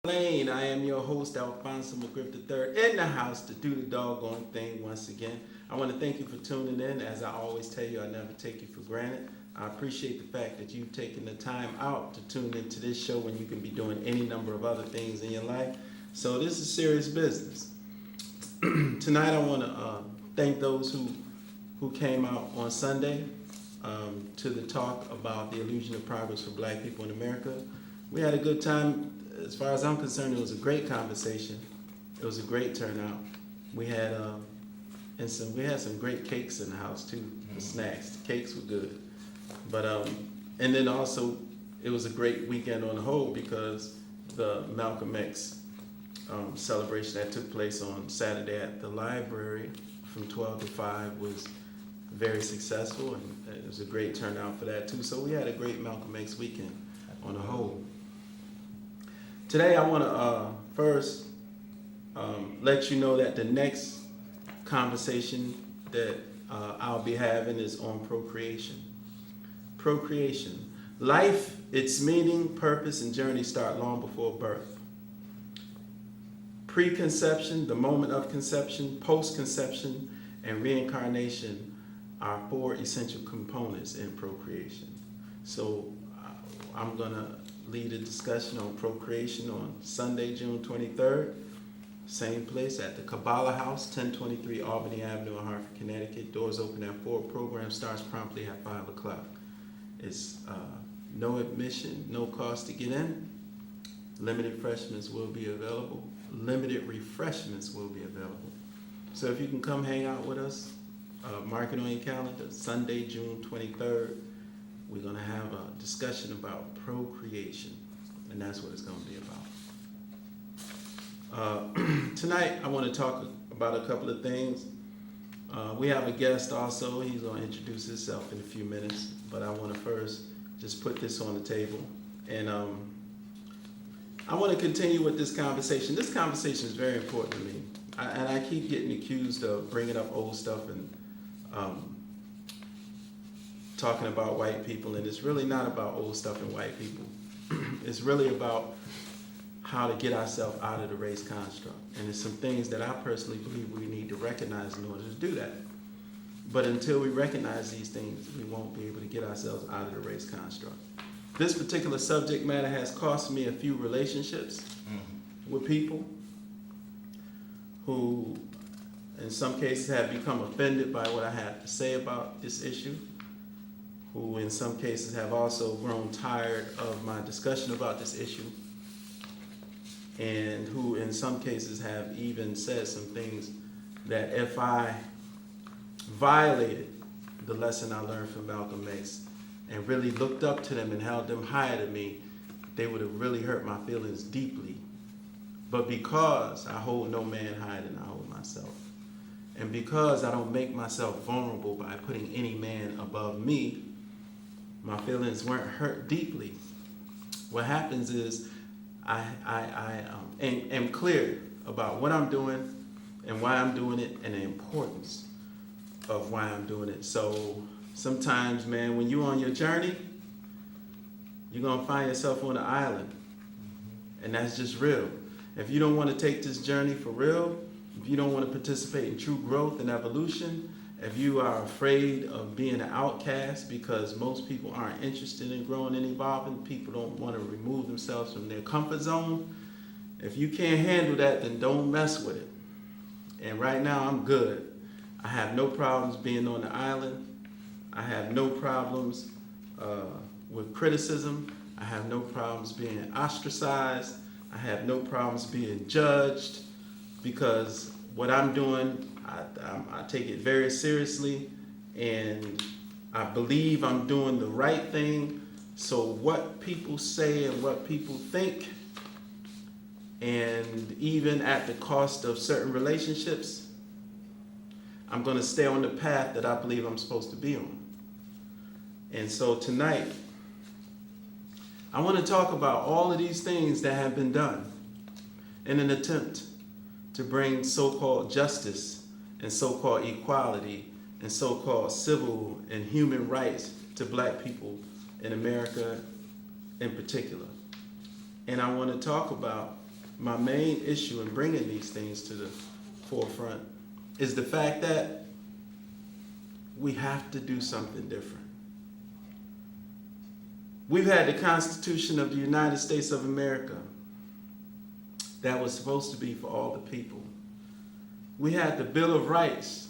Lane, I am your host, Alfonso McGriff III, in the house to do the doggone thing once again. I want to thank you for tuning in. As I always tell you, I never take you for granted. I appreciate the fact that you've taken the time out to tune into this show when you can be doing any number of other things in your life. So this is serious business. Tonight I want to thank those who came out on Sunday to the talk about the illusion of progress for Black people in America. We had a good time. As far as I'm concerned, it was a great conversation. It was a great turnout. We had some great cakes in the house too. The snacks, the cakes were good. But and then also it was a great weekend on the whole because the Malcolm X celebration that took place on Saturday at the library from 12 to 5 was very successful, and it was a great turnout for that too. So we had a great Malcolm X weekend on the whole. Today I want to first let you know that the next conversation that I'll be having is on procreation. Procreation. Life, its meaning, purpose, and journey start long before birth. Preconception, the moment of conception, post-conception, and reincarnation are four essential components in procreation. So I'm going to lead a discussion on procreation on Sunday, June 23rd. Same place at the Kabbalah House, 1023 Albany Avenue in Hartford, Connecticut. Doors open at 4. Program starts promptly at 5 o'clock. It's no admission, no cost to get in. Limited refreshments will be available. So if you can come hang out with us, mark it on your calendar, Sunday, June 23rd. We're going to have a discussion about procreation, and that's what it's going to be about. Tonight, I want to talk about a couple of things. We have a guest also. He's going to introduce himself in a few minutes, but I want to first just put this on the table. And I want to continue with this conversation. This conversation is very important to me. And I keep getting accused of bringing up old stuff and talking about white people, and it's really not about old stuff and white people. It's really about how to get ourselves out of the race construct. And there's some things that I personally believe we need to recognize in order to do that. But until we recognize these things, we won't be able to get ourselves out of the race construct. This particular subject matter has cost me a few relationships with people who, in some cases, have become offended by what I have to say about this issue, who in some cases have also grown tired of my discussion about this issue, and who in some cases have even said some things that if I violated the lesson I learned from Malcolm X and really looked up to them and held them higher than me, they would have really hurt my feelings deeply. But because I hold no man higher than I hold myself, and because I don't make myself vulnerable by putting any man above me, my feelings weren't hurt deeply. What happens is I am clear about what I'm doing and why I'm doing it and the importance of why I'm doing it. So sometimes, man, when you're on your journey, you're going to find yourself on an island. And that's just real. If you don't want to take this journey for real, if you don't want to participate in true growth and evolution, if you are afraid of being an outcast because most people aren't interested in growing and evolving, people don't want to remove themselves from their comfort zone, if you can't handle that, then don't mess with it. And right now, I'm good. I have no problems being on the island. I have no problems with criticism. I have no problems being ostracized. I have no problems being judged, because what I'm doing, I take it very seriously, and I believe I'm doing the right thing. So what people say and what people think, and even at the cost of certain relationships, I'm going to stay on the path that I believe I'm supposed to be on. And so tonight, I want to talk about all of these things that have been done in an attempt to bring so-called justice and so-called equality and so-called civil and human rights to Black people in America in particular. And I want to talk about my main issue in bringing these things to the forefront is the fact that we have to do something different. We've had the Constitution of the United States of America that was supposed to be for all the people. We had the Bill of Rights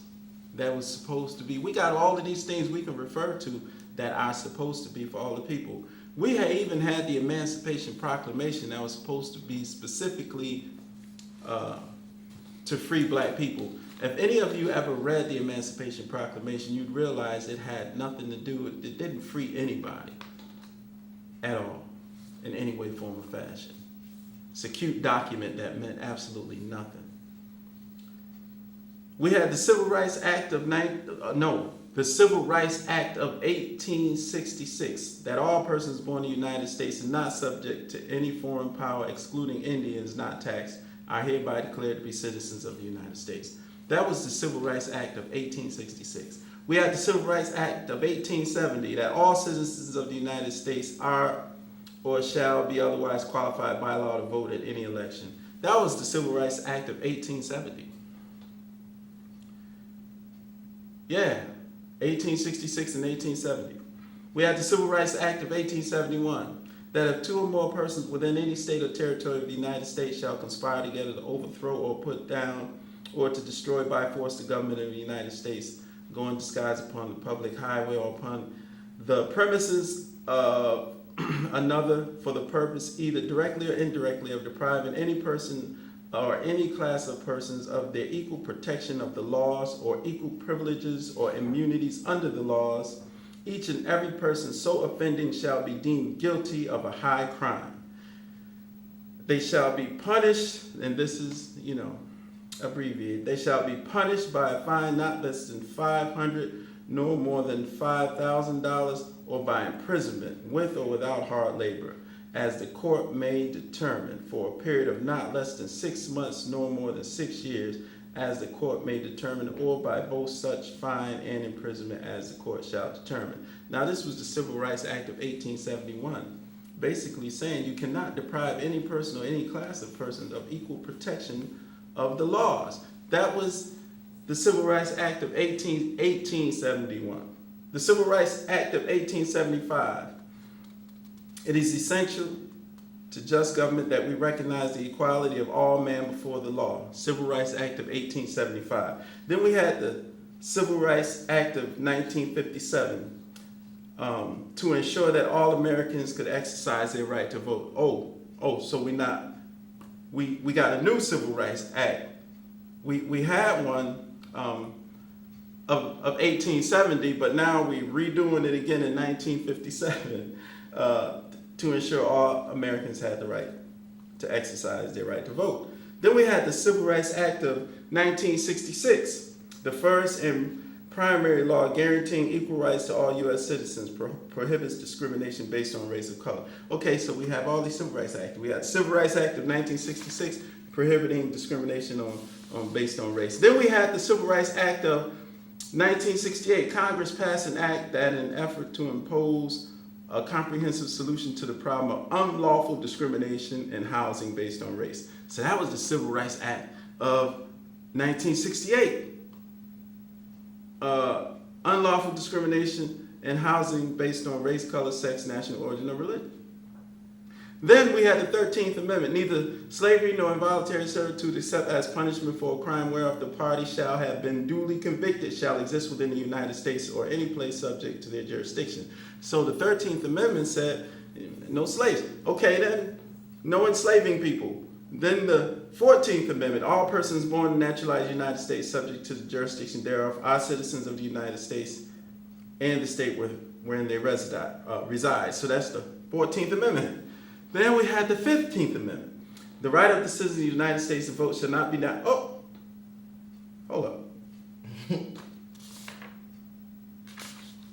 that was supposed to be, we got all of these things we can refer to that are supposed to be for all the people. We had even had the Emancipation Proclamation that was supposed to be specifically to free black people. If any of you ever read the Emancipation Proclamation, you'd realize it had nothing to do with, it didn't free anybody at all in any way, form, or fashion. It's a cute document that meant absolutely nothing. We had the Civil Rights Act of the Civil Rights Act of 1866, that all persons born in the United States and not subject to any foreign power, excluding Indians not taxed, are hereby declared to be citizens of the United States. That was the Civil Rights Act of 1866. We had the Civil Rights Act of 1870, that all citizens of the United States are or shall be otherwise qualified by law to vote at any election. That was the Civil Rights Act of 1870. Yeah, 1866 and 1870. We had the Civil Rights Act of 1871, that if two or more persons within any state or territory of the United States shall conspire together to overthrow or put down or to destroy by force the government of the United States, go in disguise upon the public highway or upon the premises of another for the purpose, either directly or indirectly, of depriving any person or any class of persons of their equal protection of the laws or equal privileges or immunities under the laws, each and every person so offending shall be deemed guilty of a high crime. They shall be punished, and this is, abbreviated, they shall be punished by a fine not less than $500 nor more than $5,000, or by imprisonment with or without hard labor, as the court may determine, for a period of not less than 6 months nor more than 6 years, as the court may determine, or by both such fine and imprisonment as the court shall determine. Now, this was the Civil Rights Act of 1871, basically saying you cannot deprive any person or any class of persons of equal protection of the laws. That was the Civil Rights Act of 1871. The Civil Rights Act of 1875. It is essential to just government that we recognize the equality of all men before the law. Civil Rights Act of 1875. Then we had the Civil Rights Act of 1957 to ensure that all Americans could exercise their right to vote. So we got a new Civil Rights Act. We had one of 1870, but now we're redoing it again in 1957 to ensure all Americans had the right to exercise their right to vote. Then we had the Civil Rights Act of 1966, the first and primary law guaranteeing equal rights to all U.S. citizens, prohibits discrimination based on race or color. Okay, so we have all these Civil Rights Acts. We had the Civil Rights Act of 1966, prohibiting discrimination based on race. Then we had the Civil Rights Act of 1968. Congress passed an act that, in an effort to impose a comprehensive solution to the problem of unlawful discrimination in housing based on race. So that was the Civil Rights Act of 1968. Unlawful discrimination in housing based on race, color, sex, national origin, or religion. Then we had the 13th Amendment. Neither slavery nor involuntary servitude, except as punishment for a crime whereof the party shall have been duly convicted, shall exist within the United States or any place subject to their jurisdiction. So the 13th Amendment said no slaves. Okay, then no enslaving people. Then the 14th Amendment, all persons born and naturalized in the United States subject to the jurisdiction thereof are citizens of the United States and the state wherein they reside. So that's the 14th Amendment. Then we had the 15th Amendment. The right of the citizens of the United States to vote shall not be denied. Oh, hold up.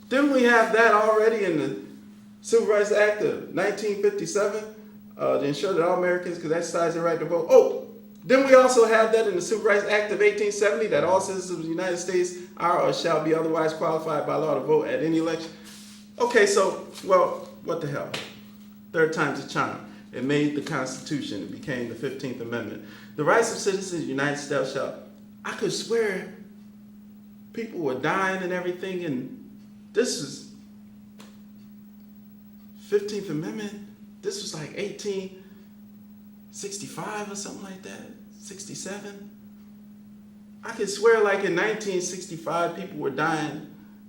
Didn't we have that already in the Civil Rights Act of 1957 to ensure that all Americans could exercise their right to vote? Oh, didn't we also have that in the Civil Rights Act of 1870 that all citizens of the United States are or shall be otherwise qualified by law to vote at any election? Okay, so, well, what the hell? Third time's a charm. It made the Constitution. It became the 15th Amendment. The rights of citizens of the United States shall, I could swear people were dying and everything, and this is 15th Amendment. This was like 1865 or something like that, 67. I could swear like in 1965 people were dying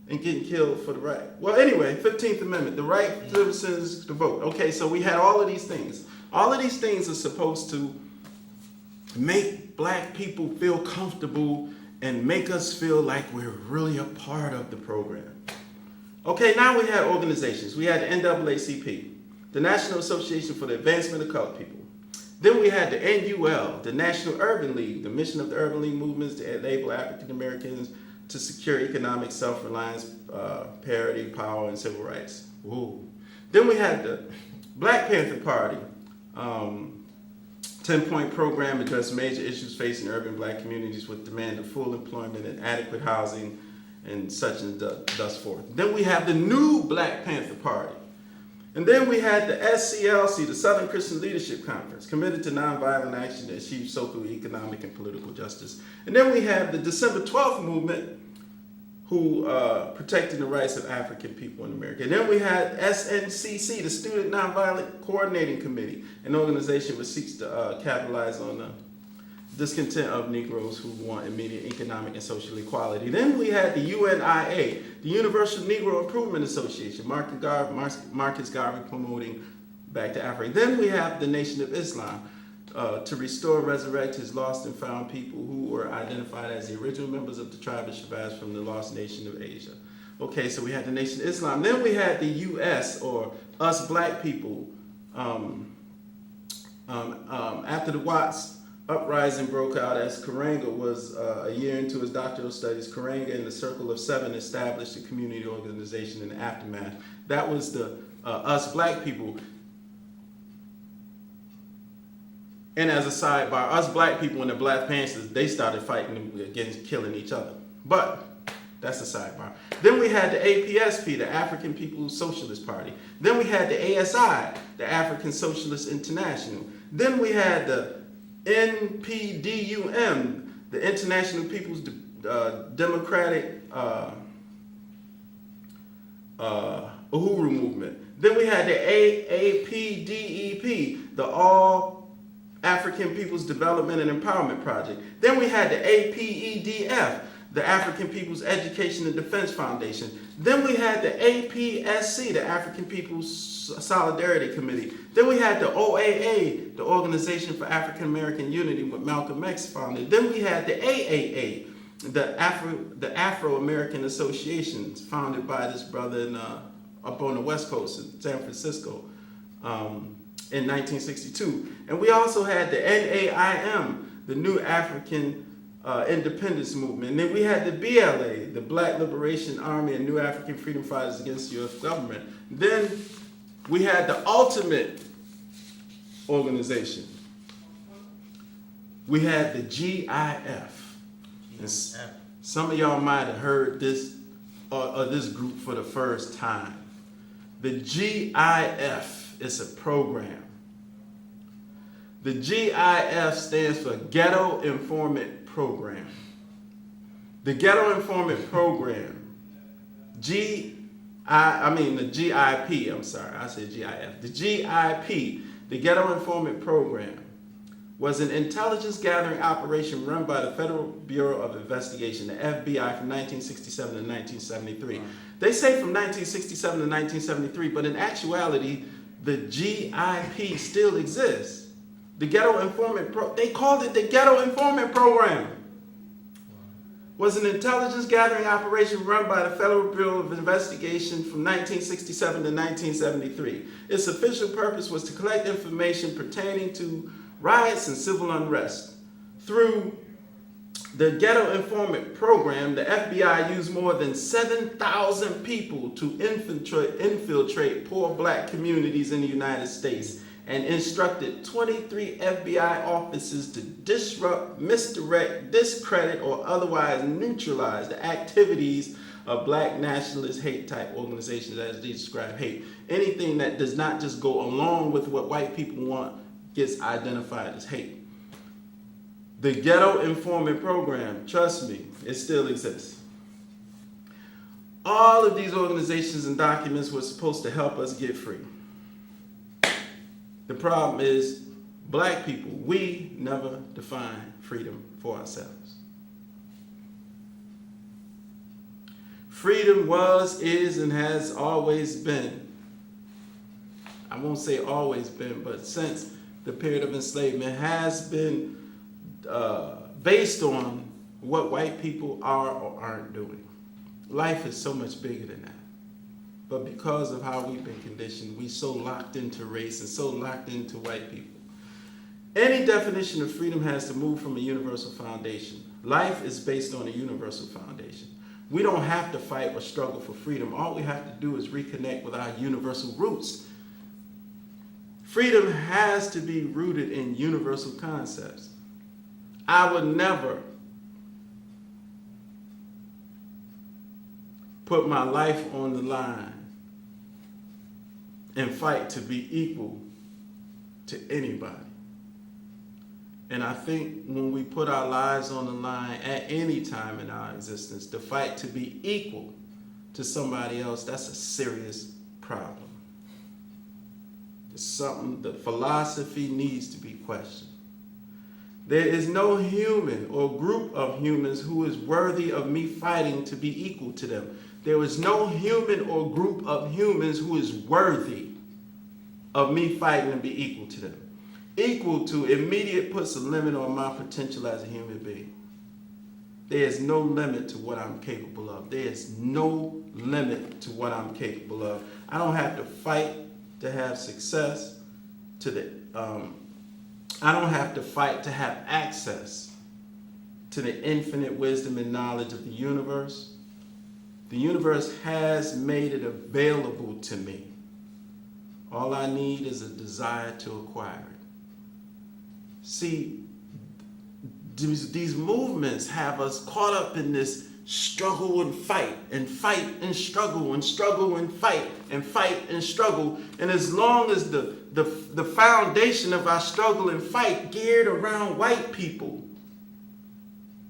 and getting killed for the right. Well, anyway, 15th Amendment, the right of citizens to vote. Okay, so we had all of these things. All of these things are supposed to make black people feel comfortable and make us feel like we're really a part of the program. Okay, now we had organizations. We had the NAACP, the National Association for the Advancement of Colored People. Then we had the NUL, the National Urban League. The mission of the Urban League movement is to enable African Americans to secure economic self-reliance, parity, power, and civil rights. Woo. Then we had the Black Panther Party, 10-point program addressed major issues facing urban black communities with demand of full employment and adequate housing and such and thus forth. Then we have the new Black Panther Party. And then we had the SCLC, the Southern Christian Leadership Conference, committed to nonviolent action to achieve social, economic, and political justice. And then we have the December 12th movement, who protected the rights of African people in America. And then we had SNCC, the Student Nonviolent Coordinating Committee, an organization which seeks to capitalize on the discontent of Negroes who want immediate economic and social equality. Then we had the UNIA, the Universal Negro Improvement Association, Marcus Garvey promoting back to Africa. Then we have the Nation of Islam, to restore and resurrect his lost and found people who were identified as the original members of the tribe of Shabazz from the lost nation of Asia. Okay, so we had the Nation of Islam. Then we had the US, or Us Black People. After the Watts uprising broke out, as Karenga was a year into his doctoral studies, Karenga and the Circle of Seven established a community organization in the aftermath. That was the Us Black People. And as a sidebar, Us Black People and the Black Panthers, they started fighting against killing each other. But that's a sidebar. Then we had the APSP, the African People's Socialist Party. Then we had the ASI, the African Socialist International. Then we had the NPDUM, the International People's Democratic Uhuru Movement. Then we had the AAPDEP, the All African People's Development and Empowerment Project. Then we had the APEDF, the African People's Education and Defense Foundation. Then we had the APSC, the African People's Solidarity Committee. Then we had the OAA, the Organization for African American Unity, with Malcolm X founded. Then we had the AAA, the Afro-American Associations, founded by this brother up on the West Coast in San Francisco. In 1962. And we also had the NAIM, the New African Independence Movement. And then we had the BLA, the Black Liberation Army and New African Freedom Fighters Against the U.S. Government. Then we had the ultimate organization. We had the GIF. And some of y'all might have heard this this group for the first time. The GIF is a program. The GIF stands for Ghetto Informant Program. The Ghetto Informant Program, the GIP, I'm sorry, I said GIF. The GIP, the Ghetto Informant Program, was an intelligence gathering operation run by the Federal Bureau of Investigation, the FBI, from 1967 to 1973. They say from 1967 to 1973, but in actuality, the GIP still exists. The Ghetto Informant they called it the Ghetto Informant Program. Was an intelligence gathering operation run by the Federal Bureau of Investigation from 1967 to 1973. Its official purpose was to collect information pertaining to riots and civil unrest. Through the Ghetto Informant Program, the FBI used more than 7,000 people to infiltrate poor black communities in the United States and instructed 23 FBI officers to disrupt, misdirect, discredit, or otherwise neutralize the activities of black nationalist hate type organizations as they describe hate. Anything that does not just go along with what white people want gets identified as hate. The Ghetto Informant Program, trust me, it still exists. All of these organizations and documents were supposed to help us get free. The problem is, black people, we never define freedom for ourselves. Freedom was, is, and has always been, I won't say always been, but since the period of enslavement has been based on what white people are or aren't doing. Life is so much bigger than that. But because of how we've been conditioned, we're so locked into race and so locked into white people. Any definition of freedom has to move from a universal foundation. Life is based on a universal foundation. We don't have to fight or struggle for freedom. All we have to do is reconnect with our universal roots. Freedom has to be rooted in universal concepts. I would never put my life on the line and fight to be equal to anybody. And I think when we put our lives on the line at any time in our existence to fight to be equal to somebody else, that's a serious problem. It's something the philosophy needs to be questioned. There is no human or group of humans who is worthy of me fighting to be equal to them. There is no human or group of humans who is worthy of me fighting to be equal to them. Equal to immediate puts a limit on my potential as a human being. There is no limit to what I'm capable of. There is no limit to what I'm capable of. I don't have to fight to have success I don't have to fight to have access to the infinite wisdom and knowledge of the universe. The universe has made it available to me. All I need is a desire to acquire it. See, these movements have us caught up in this struggle and fight and struggle and struggle and fight and struggle. And as long as the foundation of our struggle and fight geared around white people,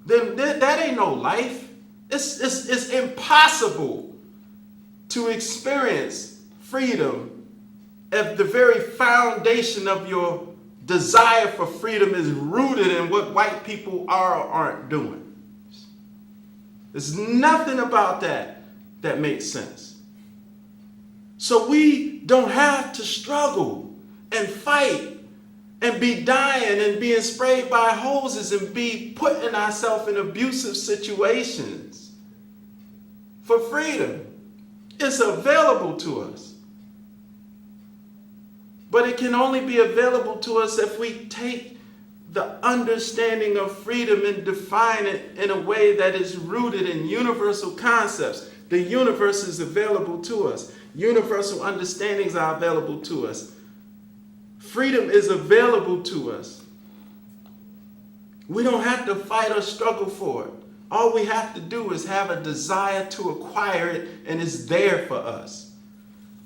then that ain't no life. It's impossible to experience freedom if the very foundation of your desire for freedom is rooted in what white people are or aren't doing. There's nothing about that makes sense. So we don't have to struggle and fight and be dying and being sprayed by hoses and be putting ourselves in abusive situations for freedom. It's available to us. But it can only be available to us if we take the understanding of freedom and define it in a way that is rooted in universal concepts. The universe is available to us. Universal understandings are available to us. Freedom is available to us. We don't have to fight or struggle for it. All we have to do is have a desire to acquire it, and it's there for us.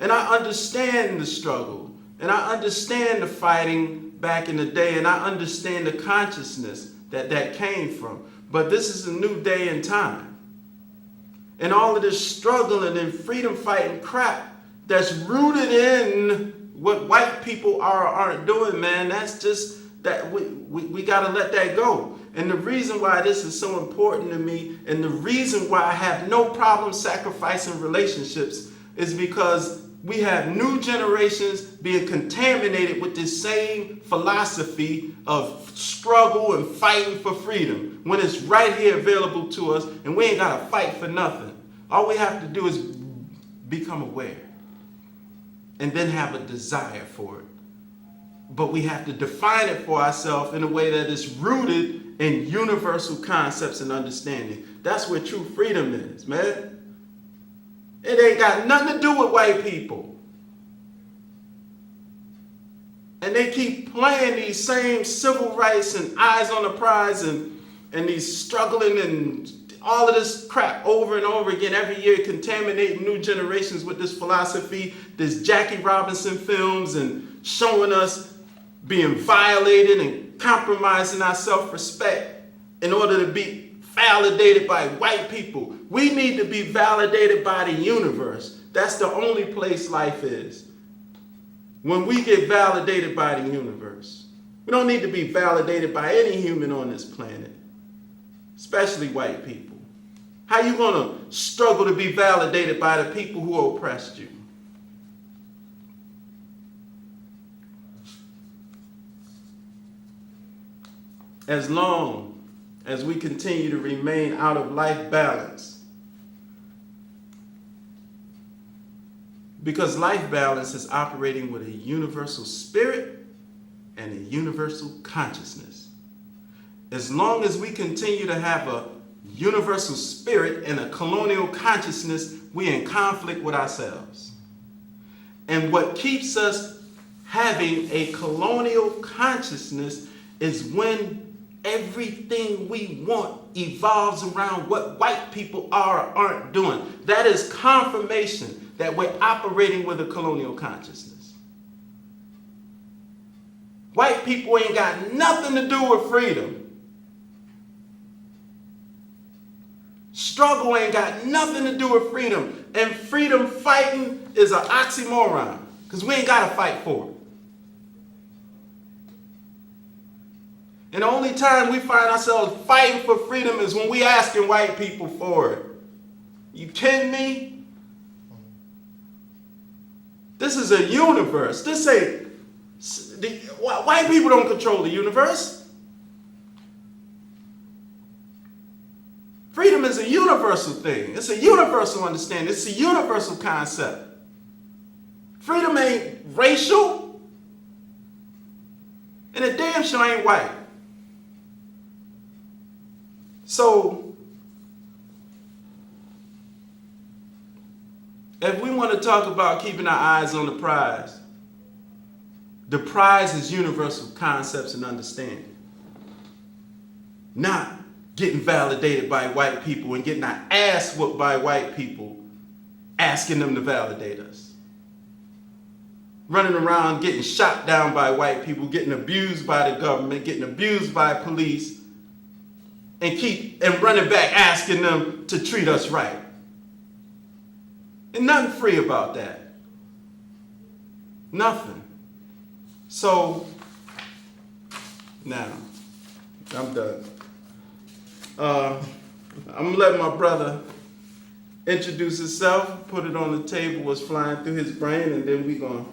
And I understand the struggle, and I understand the fighting back in the day, and I understand the consciousness that came from. But this is a new day and time. And all of this struggling and freedom fighting crap that's rooted in what white people are or aren't doing, man, that's just, that we got to let that go. And the reason why this is so important to me, and the reason why I have no problem sacrificing relationships, is because we have new generations being contaminated with this same philosophy of struggle and fighting for freedom when it's right here available to us, and we ain't got to fight for nothing. All we have to do is become aware and then have a desire for it. But we have to define it for ourselves in a way that is rooted in universal concepts and understanding. That's where true freedom is, man. It ain't got nothing to do with white people. And they keep playing these same civil rights and eyes on the prize and these struggling and all of this crap over and over again every year, contaminating new generations with this philosophy, this Jackie Robinson films, and showing us being violated and compromising our self-respect in order to be validated by white people. We need to be validated by the universe. That's the only place life is. When we get validated by the universe. We don't need to be validated by any human on this planet, especially white people. How you gonna struggle to be validated by the people who oppressed you? As long as we continue to remain out of life balance, because life balance is operating with a universal spirit and a universal consciousness. As long as we continue to have a universal spirit and a colonial consciousness, we're in conflict with ourselves. And what keeps us having a colonial consciousness is when everything we want evolves around what white people are or aren't doing. That is confirmation that we're operating with a colonial consciousness. White people ain't got nothing to do with freedom. Struggle ain't got nothing to do with freedom. And freedom fighting is an oxymoron, because we ain't got to fight for it. And the only time we find ourselves fighting for freedom is when we asking white people for it. You kidding me? This is a universe. This ain't... White people don't control the universe. Freedom is a universal thing. It's a universal understanding. It's a universal concept. Freedom ain't racial. And it damn sure ain't white. So, if we want to talk about keeping our eyes on the prize is universal concepts and understanding. Not getting validated by white people and getting our ass whooped by white people, asking them to validate us. Running around getting shot down by white people, getting abused by the government, getting abused by police, and running back asking them to treat us right. And nothing free about that. Nothing. So, now, I'm done. I'm gonna let my brother introduce himself, put it on the table, what's flying through his brain, and then we gonna...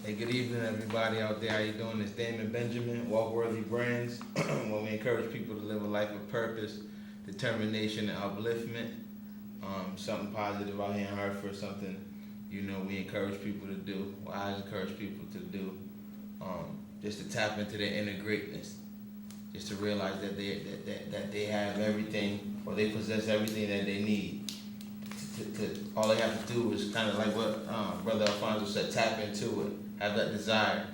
Hey, good evening, everybody out there. How you doing? It's Damon Benjamin, Walk-Worthy Brands, where we encourage people to live a life of purpose, determination, and upliftment. Something positive out here in Hartford, something, we encourage people to do, or I encourage people to do, just to tap into their inner greatness, just to realize that they have everything, or they possess everything that they need. All they have to do is kind of like what Brother Alfonso said, tap into it, have that desire,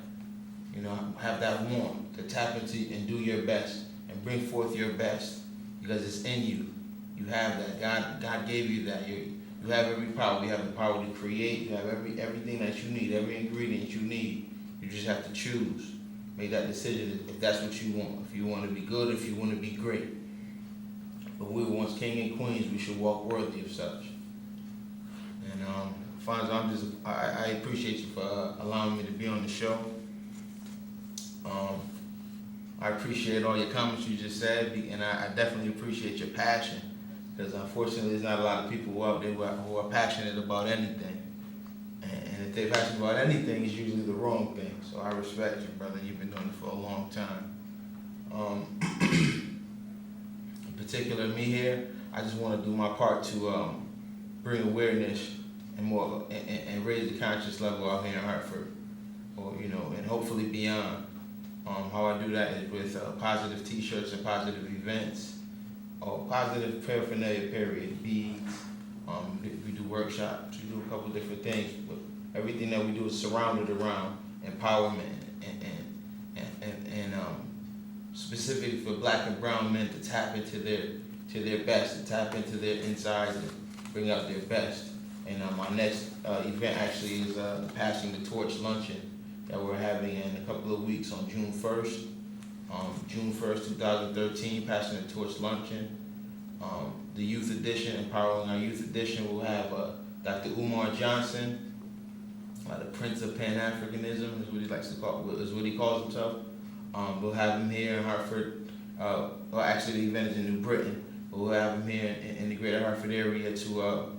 have that want to tap into and do your best and bring forth your best, because it's in you. You have that. God gave you that. You have every power. You have the power to create. You have everything that you need, every ingredient you need. You just have to choose. Make that decision if that's what you want. If you want to be good, if you want to be great. But we were once king and queens. We should walk worthy of such. And Fonzo, I appreciate you for allowing me to be on the show. I appreciate all your comments you just said, and I definitely appreciate your passion, because unfortunately there's not a lot of people out there who are passionate about anything. And if they're passionate about anything, it's usually the wrong thing. So I respect you, brother. You've been doing it for a long time. In particular, me here, I just want to do my part to bring awareness and raise the conscious level out here in Hartford, or and hopefully beyond. How I do that is with positive T-shirts and positive events, or positive paraphernalia, period, beads. We do workshops. We do a couple different things, but everything that we do is surrounded around empowerment and specifically for Black and brown men to tap into to their best, to tap into their insides and bring out their best. And our next event actually is the Passing the Torch Luncheon that we're having in a couple of weeks on June 1st. June 1st, 2013, Passing the Torch Luncheon. The Youth Edition, Empowering Our Youth Edition, will have Dr. Umar Johnson, the Prince of Pan-Africanism, is what he likes to call, is what he calls himself. We'll have him here in Hartford. Well, actually, the event is in New Britain, but we'll have him here in the greater Hartford area to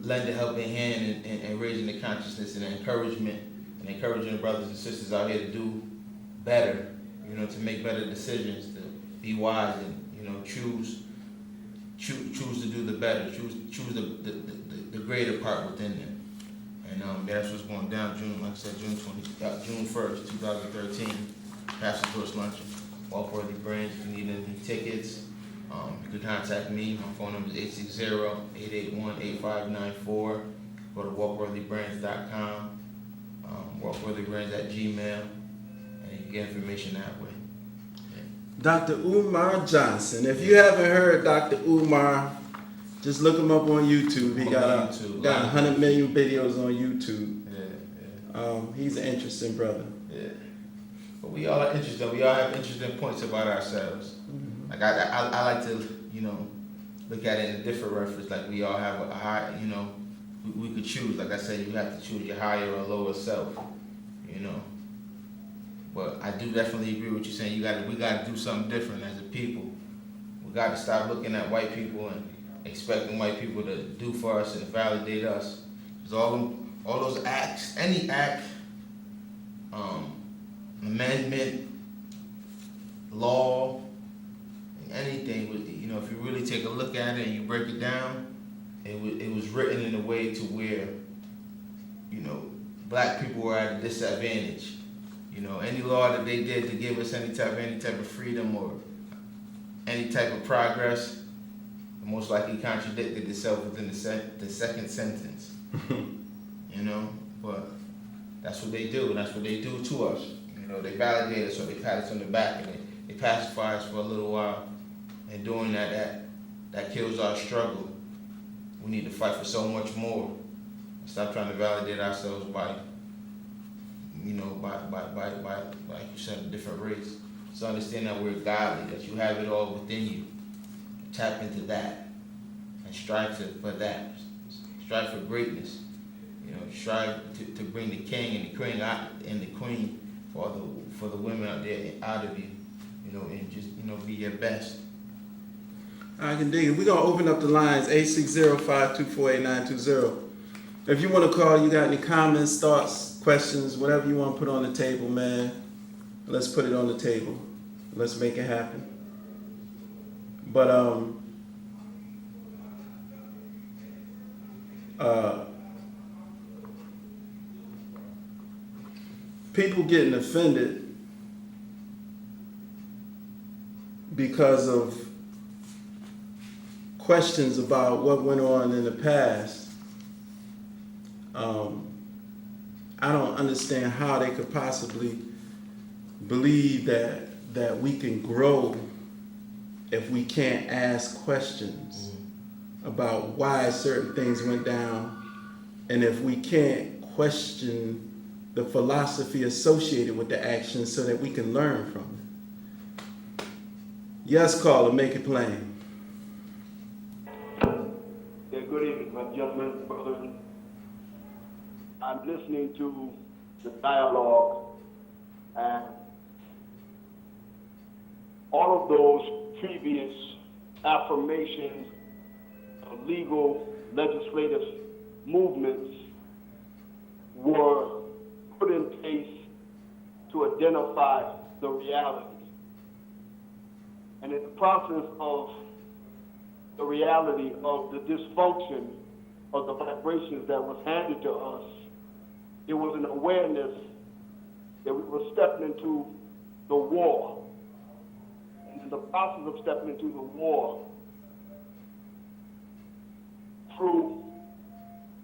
lend a helping hand in raising the consciousness and encouragement, and encouraging the brothers and sisters out here to do better, to make better decisions, to be wise, and choose to do the better, choose the greater part within them. And that's what's going down June, like I said, June 1st, 2013, Pastor Torch Luncheon, Wealth-Worthy Brands. If you need any tickets, you can contact me. My phone number is 860-881-8594. Go to wealthworthybrands.com, wealthworthybrands@gmail, and you can get information that way. Dr. Umar Johnson. If you haven't heard Dr. Umar, just look him up on YouTube. He got 100 million videos on YouTube. Yeah. He's an interesting brother. Yeah. But we all are interested. We all have interesting points about ourselves. Mm-hmm. Like I like to, look at it in a different reference. Like we all have a high, we could choose. Like I said, you have to choose your higher or lower self. But I do definitely agree with you saying we gotta do something different as a people. We gotta stop looking at white people and expecting white people to do for us and validate us. Because all those acts, any act, amendment, law, anything, if you really take a look at it and you break it down, it was written in a way to where, black people were at a disadvantage. Any law that they did to give us any type of freedom or any type of progress, most likely contradicted itself within the second sentence. But that's what they do, and that's what they do to us. They validate us, or they pat us on the back, and they pacify us for a little while. And doing that kills our struggle. We need to fight for so much more. Stop trying to validate ourselves by like you said, a different race. So understand that we're godly, that you have it all within you. Tap into that and strive for that. Strive for greatness. Strive to bring the king and the queen for the women out there out of you. And just be your best. I can dig it. We're gonna open up the lines 860-524-8920. If you want to call, you got any comments, thoughts, questions, whatever you want to put on the table, man. Let's put it on the table. Let's make it happen. But people getting offended because of questions about what went on in the past. I don't understand how they could possibly believe that we can grow if we can't ask questions about why certain things went down, and if we can't question the philosophy associated with the action so that we can learn from it. Yes, caller, make it plain. Yeah, good evening, my gentlemen, brothers. I'm listening to the dialogue, and all of those previous affirmations of legal legislative movements were put in place to identify the reality. And in the process of the reality of the dysfunction of the vibrations that was handed to us, it was an awareness that we were stepping into the war. And in the process of stepping into the war, through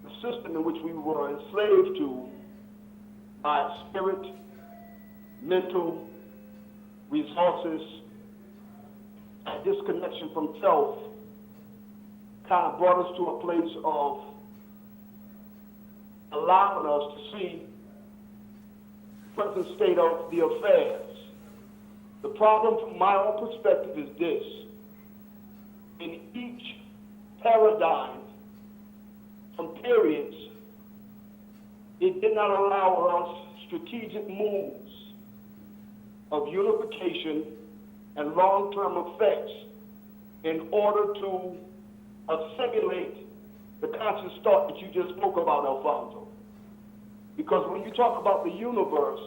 the system in which we were enslaved to by spirit, mental, resources, and disconnection from self kind of brought us to a place of allowing us to see the present state of the affairs. The problem from my own perspective is this. In each paradigm from periods, it did not allow us strategic moves of unification and long-term effects in order to assimilate the conscious thought that you just spoke about, Alfonso. Because when you talk about the universe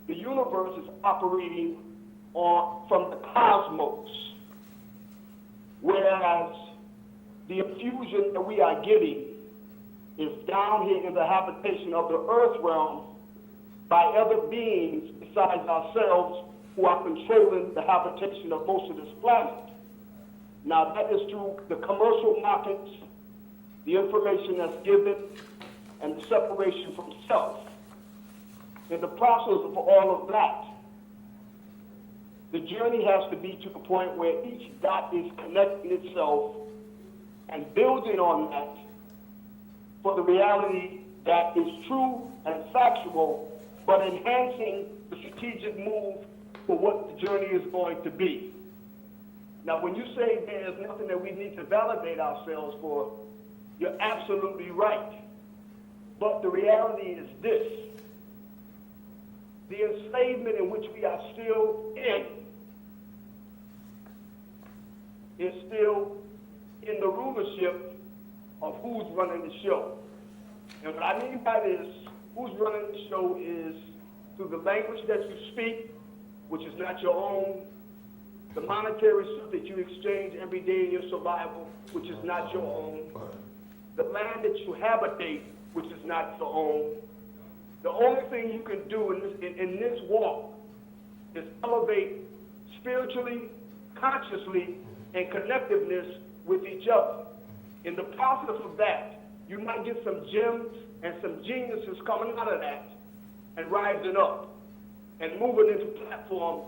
is operating from the cosmos, whereas the infusion that we are getting is down here in the habitation of the earth realm by other beings besides ourselves who are controlling the habitation of most of this planet. Now that is through the commercial markets, the information that's given, and the separation from self. In the process of all of that, the journey has to be to the point where each dot is connecting itself and building on that for the reality that is true and factual, but enhancing the strategic move for what the journey is going to be. Now, when you say there's nothing that we need to validate ourselves for, you're absolutely right. But the reality is this. The enslavement in which we are still in is still in the rulership of who's running the show. And what I mean by this, who's running the show is through the language that you speak, which is not your own, the monetary stuff that you exchange every day in your survival, which is not your own, the land that you habitate, which is not your own. The only thing you can do in this walk is elevate spiritually, consciously, and connectiveness with each other. In the process of that, you might get some gems and some geniuses coming out of that and rising up and moving into platform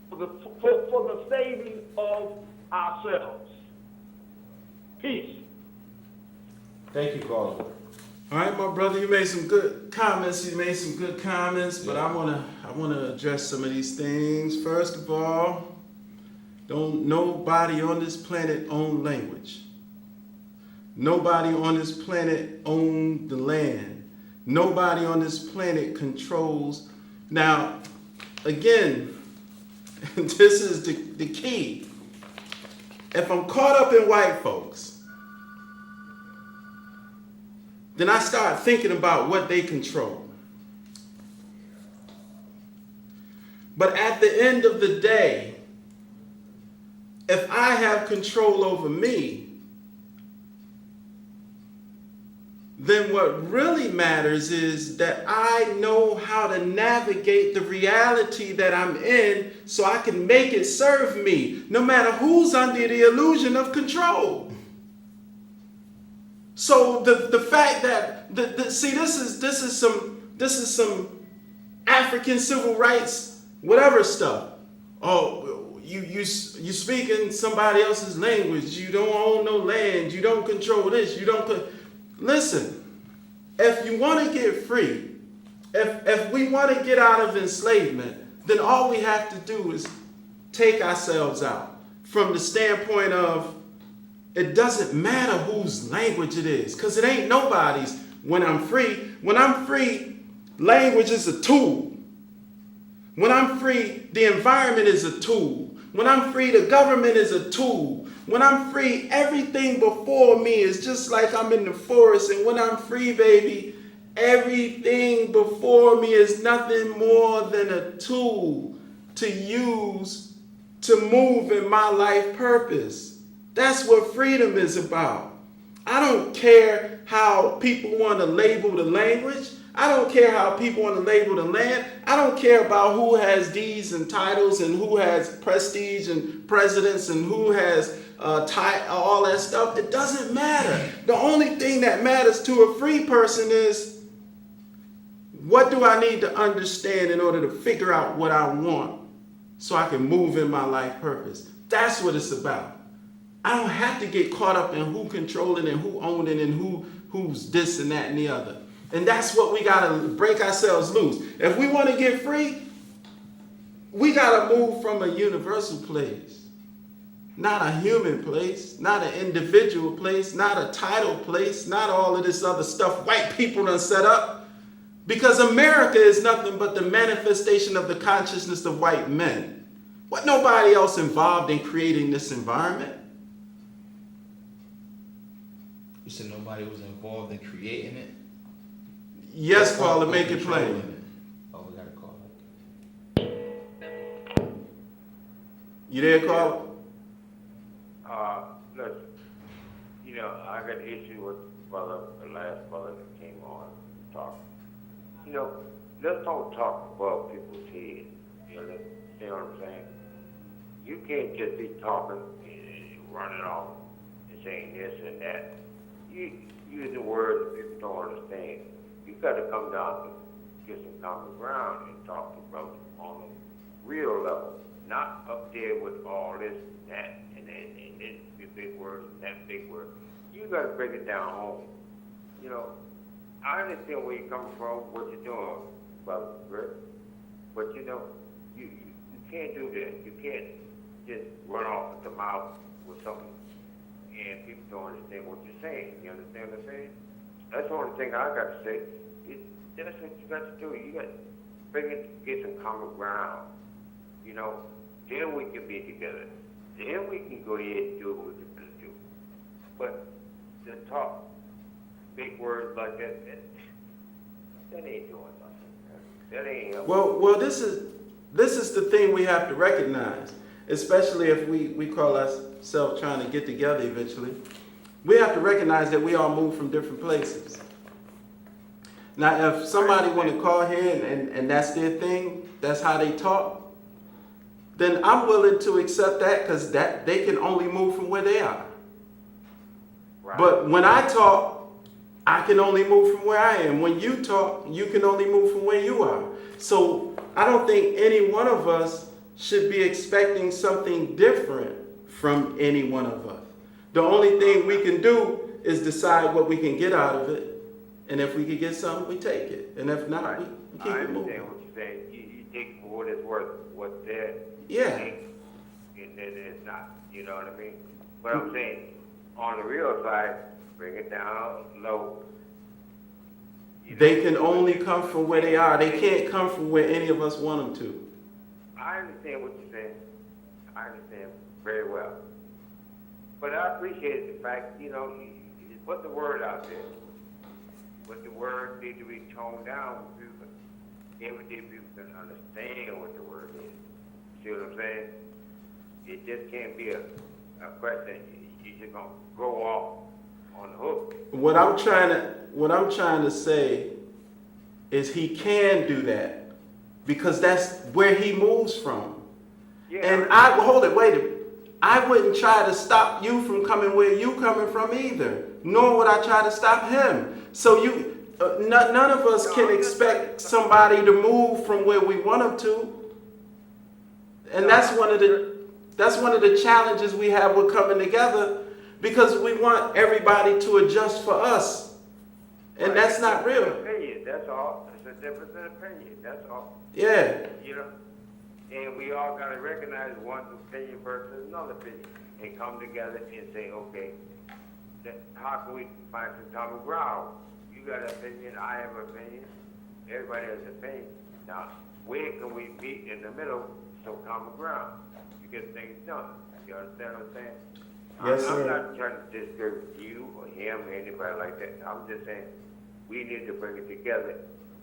for the saving of ourselves. Peace. Thank you, Carlos. All right, my brother, you made some good comments. But I wanna address some of these things. First of all, don't nobody on this planet own language. Nobody on this planet owns the land. Nobody on this planet controls. Now, again, this is the key. If I'm caught up in white folks, then I start thinking about what they control. But at the end of the day, if I have control over me, then what really matters is that I know how to navigate the reality that I'm in so I can make it serve me, no matter who's under the illusion of control. So the fact that this is some African civil rights whatever stuff. Oh, you speaking somebody else's language. You don't own no land. You don't control this. You don't. Listen, if you want to get free, if we want to get out of enslavement, then all we have to do is take ourselves out from the standpoint of it doesn't matter whose language it is, because it ain't nobody's when I'm free. When I'm free, language is a tool. When I'm free, the environment is a tool. When I'm free, the government is a tool. When I'm free, everything before me is just like I'm in the forest. And when I'm free, baby, everything before me is nothing more than a tool to use to move in my life purpose. That's what freedom is about. I don't care how people want to label the language. I don't care how people want to label the land. I don't care about who has deeds and titles and who has prestige and presidents and who has all that stuff. It doesn't matter. The only thing that matters to a free person is, what do I need to understand in order to figure out what I want so I can move in my life purpose? That's what it's about. I don't have to get caught up in who controlled it and who owned it and who's this and that and the other. And that's what we gotta break ourselves loose. If we want to get free, we gotta move from a universal place, not a human place, not an individual place, not a title place, not all of this other stuff white people done set up. Because America is nothing but the manifestation of the consciousness of white men. What nobody else involved in creating this environment. You said nobody was involved in creating it? Yes, caller, make it plain. Oh, we got a call. You there, caller? Listen, you know, I got an issue with the last brother that came on and talked. You know, let's don't talk above people's heads. You know what I'm saying? You can't just be talking and running off and saying this and that. You using words that people don't understand. You got to come down to get some common ground and talk to brothers on a real level, not up there with all this and that and this big word and that big word. You got to break it down home. You know, I understand where you're coming from, what you're doing, brother, Rick. But you know, you can't do that. You can't just run off at the mouth with something and people don't understand what you're saying. You understand what I'm saying? That's the only thing I got to say. That's what you got to do. You got to get some common ground. You know, then we can be together. Then we can go ahead and do what we're going to do. But to talk big words like that ain't doing nothing. That ain't helping. Well, this is the thing we have to recognize, especially if we call ourselves trying to get together eventually. We have to recognize that we all move from different places. Now, if somebody want to call here and that's their thing, that's how they talk, then I'm willing to accept that because that they can only move from where they are. Right. But when I talk, I can only move from where I am. When you talk, you can only move from where you are. So I don't think any one of us should be expecting something different from any one of us. The only thing we can do is decide what we can get out of it. And if we can get something, we take it. And if not, we keep it moving. I understand what you're saying. You take for what it's worth, what's there. Yeah. And then it's not. You know what I mean? But I'm saying, on the real side, bring it down low. You know? They can only come from where they are. They can't come from where any of us want them to. I understand what you're saying. I understand very well. But I appreciate the fact, you know, you put the word out there. But the word needs to be toned down with people. Everyday people can understand what the word is. See what I'm saying? It just can't be a question. You just gonna go off on the hook. What I'm trying to say is he can do that because that's where he moves from. Yeah. And wait a minute. I wouldn't try to stop you from coming where you coming from either, nor would I try to stop him. So none of us can expect somebody to move from where we want them to. And that's one of the challenges we have with coming together because we want everybody to adjust for us. And that's not real. Opinion, that's all. It's a difference in opinion, that's all. Yeah. You know? And we all got to recognize one's opinion versus another opinion and come together and say, okay, how can we find some common ground? You got an opinion, I have an opinion, everybody has an opinion. Now, where can we meet in the middle, some common ground to get things done? You understand what I'm saying? Yes, I'm sir. not trying to discourage you or him or anybody like that. I'm just saying we need to bring it together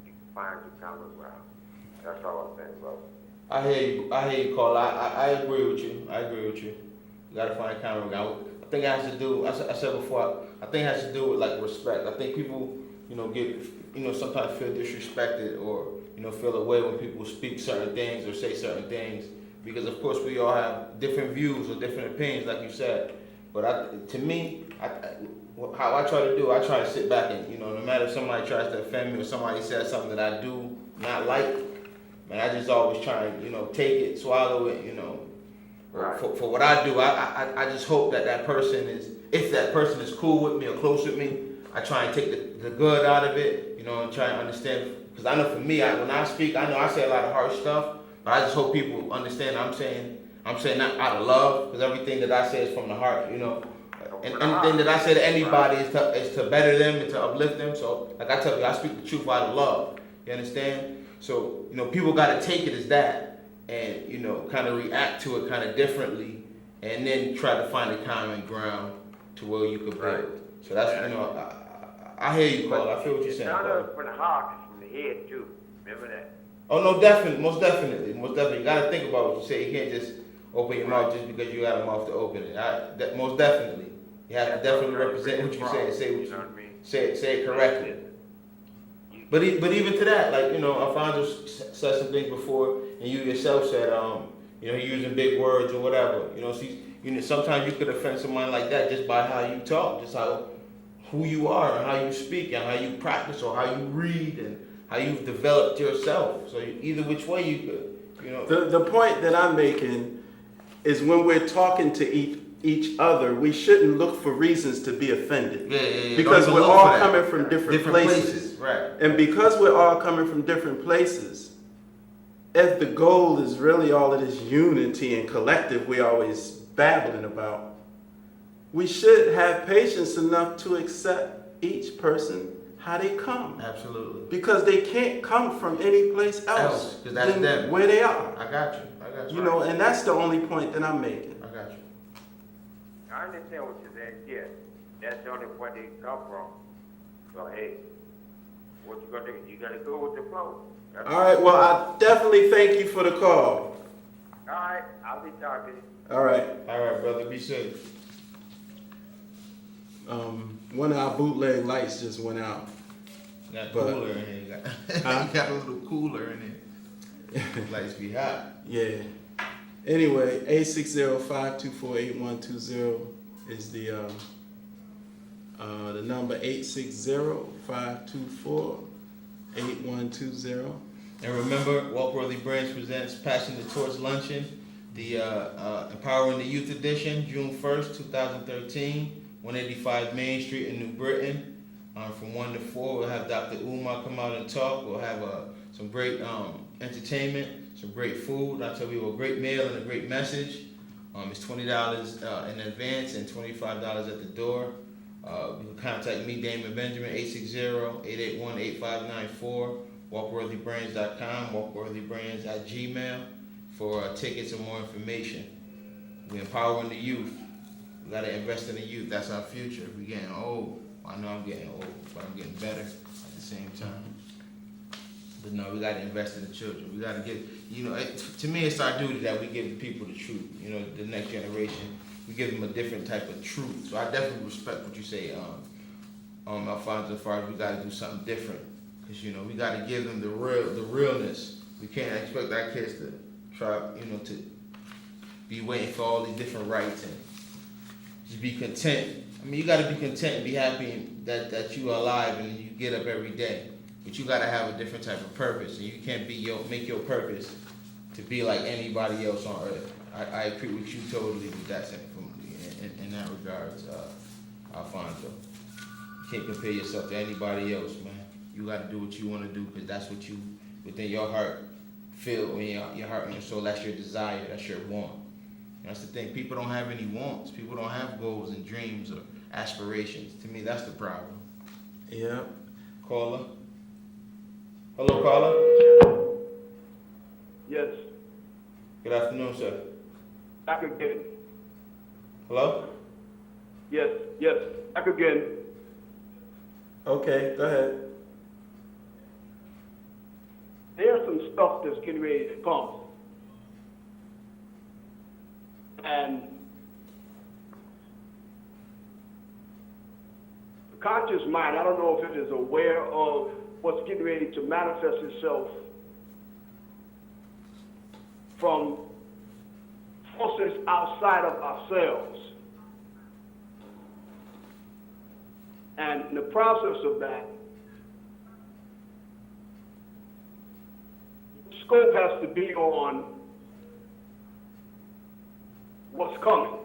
and find some common ground. That's all I'm saying, brother. I hear you, Carl. I agree with you. You gotta find common ground. I think it has to do, I said before, I think it has to do with like respect. I think people, sometimes feel disrespected or, feel away when people speak certain things or say certain things. Because of course we all have different views or different opinions, like you said. But how I try to do, I try to sit back and, no matter if somebody tries to offend me or somebody says something that I do not like, man, I just always try and, take it, swallow it, Or for what I do, I just hope that that person is, if that person is cool with me or close with me, I try and take the good out of it, you know, and try and understand. Because I know for me, when I speak, I know I say a lot of harsh stuff, but I just hope people understand I'm saying that out of love, because everything that I say is from the heart, you know. And anything that I say to anybody is to better them and to uplift them. So, like I tell you, I speak the truth out of love. You understand? So, you know, people got to take it as that and, you know, kind of react to it kind of differently and then try to find a common ground to where you could build. Right. So that's, you know, I hear you, Carl. I feel what you're saying, It's not Carl. up from the heart, it's from the head too. Remember that? Oh, no, definitely. Most definitely. Most definitely. You got to think about what you say. You can't just open your mouth just because you got a mouth to open it. Most definitely. You have to definitely represent what you say and say what You know what I mean? say it correctly. But even to that, like, you know, Alfonso said some things before, and you yourself said, you know, using big words or whatever. You know, sometimes you could offend someone like that just by how you talk, just who you are and how you speak and how you practice or how you read and how you've developed yourself. So either which way you could, you know. The point that I'm making is when we're talking to each other, we shouldn't look for reasons to be offended. Yeah. Because Don't we're look all for that. coming from different places. Right. And because we're all coming from different places, if the goal is really all of this unity and collective we're always babbling about, we should have patience enough to accept each person how they come. Absolutely. Because they can't come from any place else 'Cause that's than them. where they are. I got you. You know, and that's the only point that I'm making. I got you. I understand what you're saying, yeah. That's the only point they come from. So, hey, what you gonna do? You gotta go with the flow. That's All right, well, I definitely thank you for the call. all right, I'll be talking. All right. All right, brother. Be safe. One of our bootleg lights just went out. Got But- cooler in here. Huh? You got a little cooler in here. Lights be hot. Yeah. Anyway, 860-524-8120 is the number 860-524-8120. And remember, Walkworthy Brands presents Passion the Torch Luncheon, the Empowering the Youth Edition, June 1st, 2013, 185 Main Street in New Britain. From 1 to 4, we'll have Dr. Umar come out and talk. We'll have some great entertainment, some great food. I'll tell you a great meal and a great message. It's $20 in advance and $25 at the door. You can contact me, Damon Benjamin, 860-881-8594, walkworthybrands.com, walkworthybrands@gmail for tickets and more information. We're empowering the youth. We got to invest in the youth. That's our future. We're getting old. I know I'm getting old, but I'm getting better at the same time. But no, we got to invest in the children. We got to get, you know, to me, it's our duty that we give the people the truth. You know, the next generation, we give them a different type of truth. So I definitely respect what you say, Alfonso, as far as we got to do something different. Because, you know, we got to give them the realness. We can't expect our kids to try, you know, to be waiting for all these different rights and just be content. I mean, you got to be content and be happy that you are alive and you get up every day. But you got to have a different type of purpose, and you can't make your purpose to be like anybody else on earth. I agree with you totally with that in that regards, Alfonso. You can't compare yourself to anybody else, man. You got to do what you want to do because that's what you within your heart feel, in your heart and your soul. That's your desire. That's your want. That's the thing. People don't have any wants. People don't have goals and dreams or aspirations. To me, that's the problem. Yeah. Caller. Hello, caller. Yes, Good afternoon, sir. back again. Hello? Yes, back again. Okay, go ahead. There's some stuff that's getting ready to come. And the conscious mind, I don't know if it is aware of what's getting ready to manifest itself from forces outside of ourselves. And in the process of that, scope has to be on coming.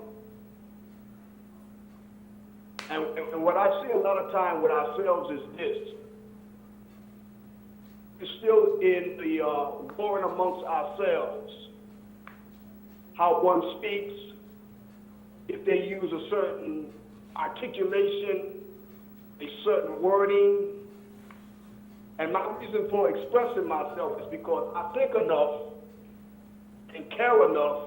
And what I see a lot of time with ourselves is this. We're still in the warring amongst ourselves. How one speaks, if they use a certain articulation, a certain wording. And my reason for expressing myself is because I think enough and care enough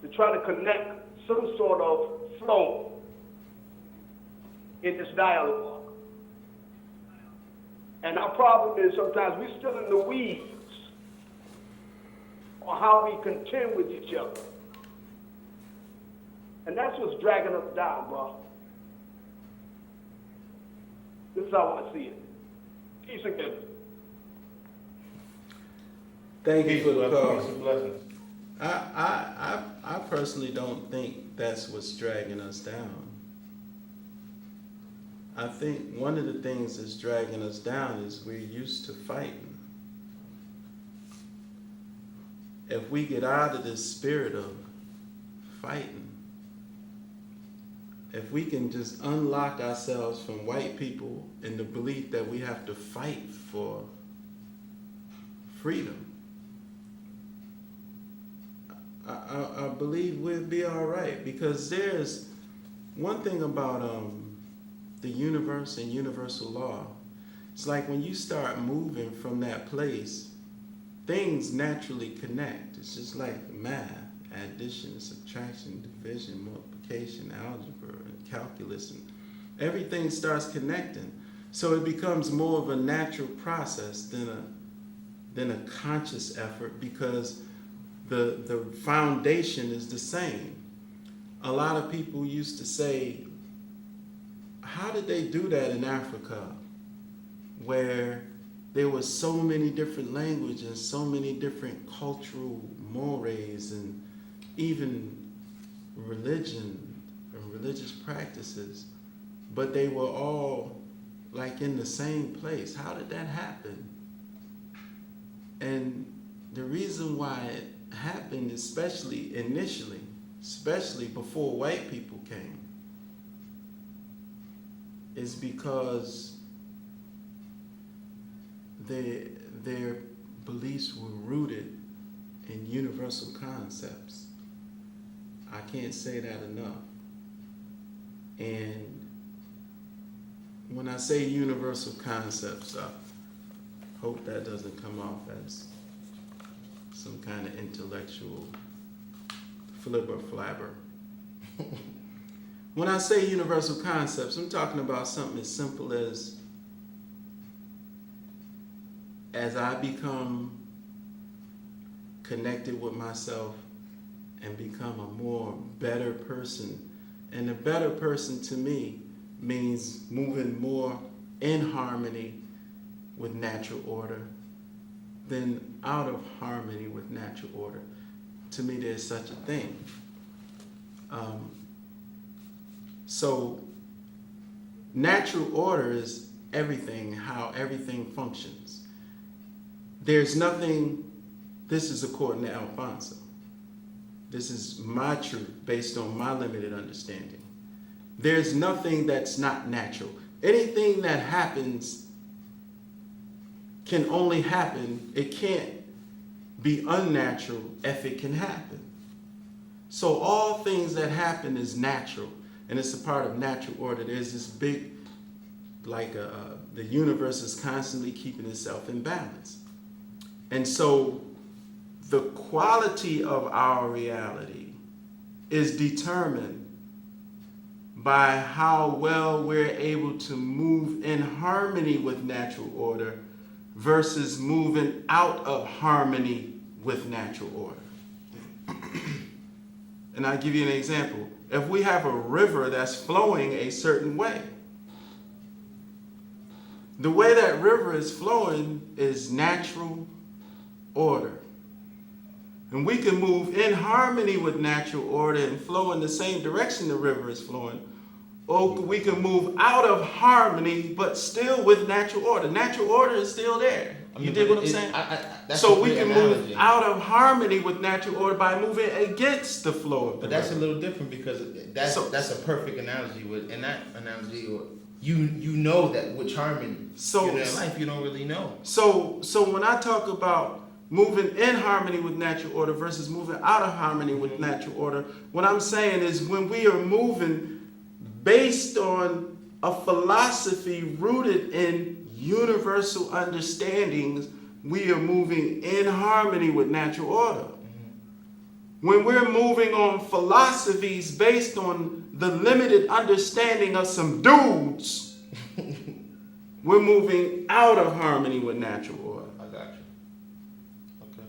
to try to connect some sort of flow in this dialogue. And our problem is sometimes we're still in the weeds on how we contend with each other. And that's what's dragging us down, bro. This is how I see it. Peace again. Thank you for the call. Peace and blessings. I personally don't think that's what's dragging us down. I think one of the things that's dragging us down is we're used to fighting. If we get out of this spirit of fighting, if we can just unlock ourselves from white people in the belief that we have to fight for freedom, I believe we'll be all right. Because there's one thing about the universe and universal law. It's like when you start moving from that place, things naturally connect. It's just like math, addition, subtraction, division, multiplication, algebra, and calculus, and everything starts connecting. So it becomes more of a natural process than a conscious effort, because the foundation is the same. A lot of people used to say, how did they do that in Africa, where there were so many different languages, so many different cultural mores, and even religion and religious practices, but they were all like in the same place? How did that happen? And the reason why it happened, especially initially, especially before white people came, is because their beliefs were rooted in universal concepts. I can't say that enough. And when I say universal concepts, I hope that doesn't come off as some kind of intellectual flibber flabber. When I say universal concepts, I'm talking about something as simple as I become connected with myself and become a more better person. And a better person to me means moving more in harmony with natural order than out of harmony with natural order. To me, there's such a thing. So natural order is everything, how everything functions. There's nothing, this is according to Alfonso. This is my truth based on my limited understanding. There's nothing that's not natural. Anything that happens can only happen. It can't be unnatural if it can happen. So all things that happen is natural, and it's a part of natural order. There's this big, the universe is constantly keeping itself in balance. And so the quality of our reality is determined by how well we're able to move in harmony with natural order versus moving out of harmony with natural order. And I'll give you an example. If we have a river that's flowing a certain way, the way that river is flowing is natural order. And we can move in harmony with natural order and flow in the same direction the river is flowing. Or we can move out of harmony, but still with natural order. Natural order is still there. You dig what I'm saying? That's So a we great can analogy. move out of harmony with natural order by moving against the flow of the But that's a river. little different because that's So- that's a perfect analogy. In that analogy, you know that which harmony. So- in life you don't really know. So when I talk about moving in harmony with natural order versus moving out of harmony with natural order, what I'm saying is when we are moving based on a philosophy rooted in universal understandings, we are moving in harmony with natural order. When we're moving on philosophies based on the limited understanding of some dudes, we're moving out of harmony with natural order. I got you. Okay.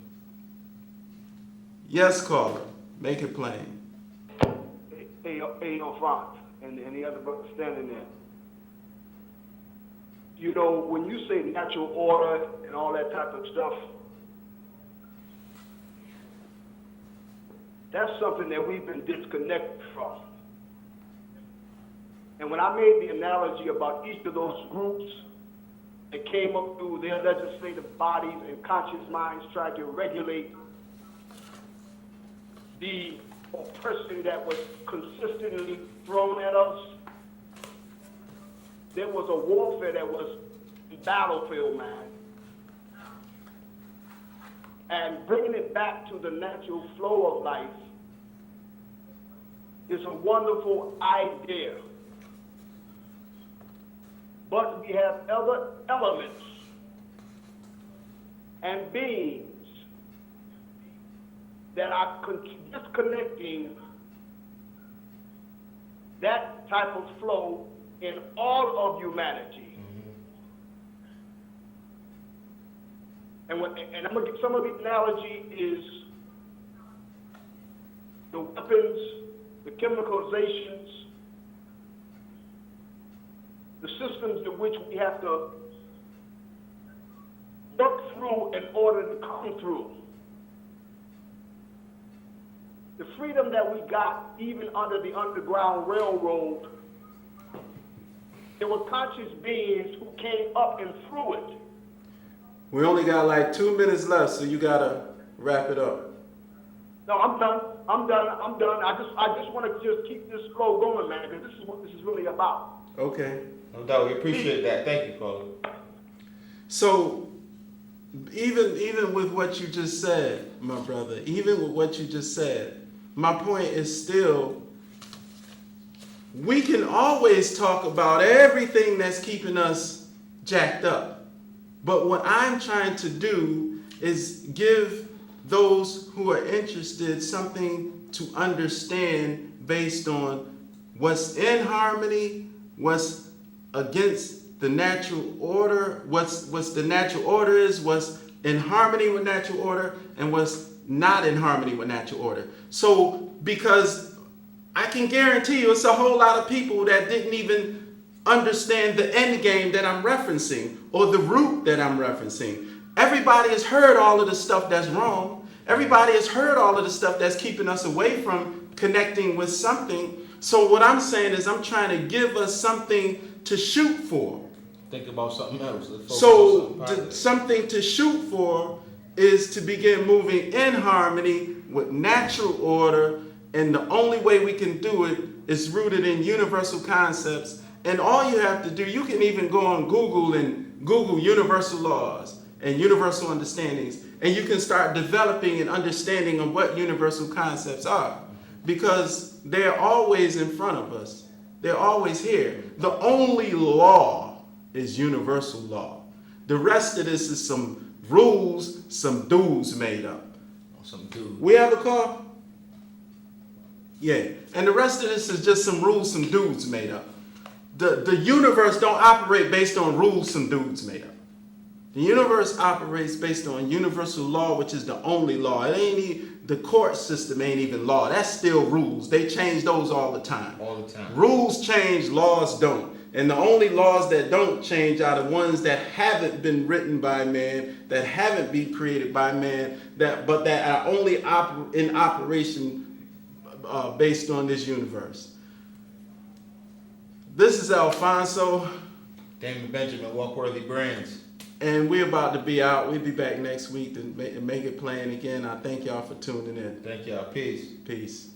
Yes, caller. Make it plain. Hey, Franz, and the other brother standing there. You know, when you say natural order and all that type of stuff, that's something that we've been disconnected from. And when I made the analogy about each of those groups that came up through their legislative bodies and conscious minds tried to regulate the oppression that was consistently thrown at us, there was a warfare that was the battlefield, man. And bringing it back to the natural flow of life is a wonderful idea. But we have other elements and beings that are disconnecting that type of flow in all of humanity. And I'm gonna give some of the analogy is the weapons, the chemicalizations, the systems in which we have to work through in order to come through. The freedom that we got even under the Underground Railroad, there were conscious beings who came up and through it. We only got like 2 minutes left, so you gotta wrap it up. No, I'm done. I just want to just keep this flow going, man, because this is what this is really about. Okay. No doubt, we appreciate that. Thank you, caller. So even with what you just said, my brother, even with what you just said, my point is still, we can always talk about everything that's keeping us jacked up. But what I'm trying to do is give those who are interested something to understand based on what's in harmony, what's against the natural order, what's the natural order is, what's in harmony with natural order, and what's not in harmony with natural order. So, because I can guarantee you it's a whole lot of people that didn't even understand the end game that I'm referencing or the root that I'm referencing. Everybody has heard all of the stuff that's wrong. Everybody has heard all of the stuff that's keeping us away from connecting with something. So what I'm saying is I'm trying to give us something to shoot for. Think about something else. Let's focus So on something positive. something to shoot for is to begin moving in harmony with natural order, and the only way we can do it is rooted in universal concepts. And all you have to do, you can even go on Google and Google universal laws and universal understandings, and you can start developing an understanding of what universal concepts are, because they're always in front of us. They're always here. The only law is universal law. The rest of this is some rules, some dudes made up. Some dude. We have a call? Yeah. And the rest of this is just some rules some dudes made up. The universe don't operate based on rules some dudes made up. The universe operates based on universal law, which is the only law. It ain't even, the court system ain't even law. That's still rules. They change those all the time. All the time. Rules change, laws don't. And the only laws that don't change are the ones that haven't been written by man, that haven't been created by man, but that are only in operation based on this universe. This is Alfonso. Damon Benjamin, Walk Worthy Brands. And we're about to be out. We'll be back next week to make it plain again. I thank y'all for tuning in. Thank y'all. Peace. Peace.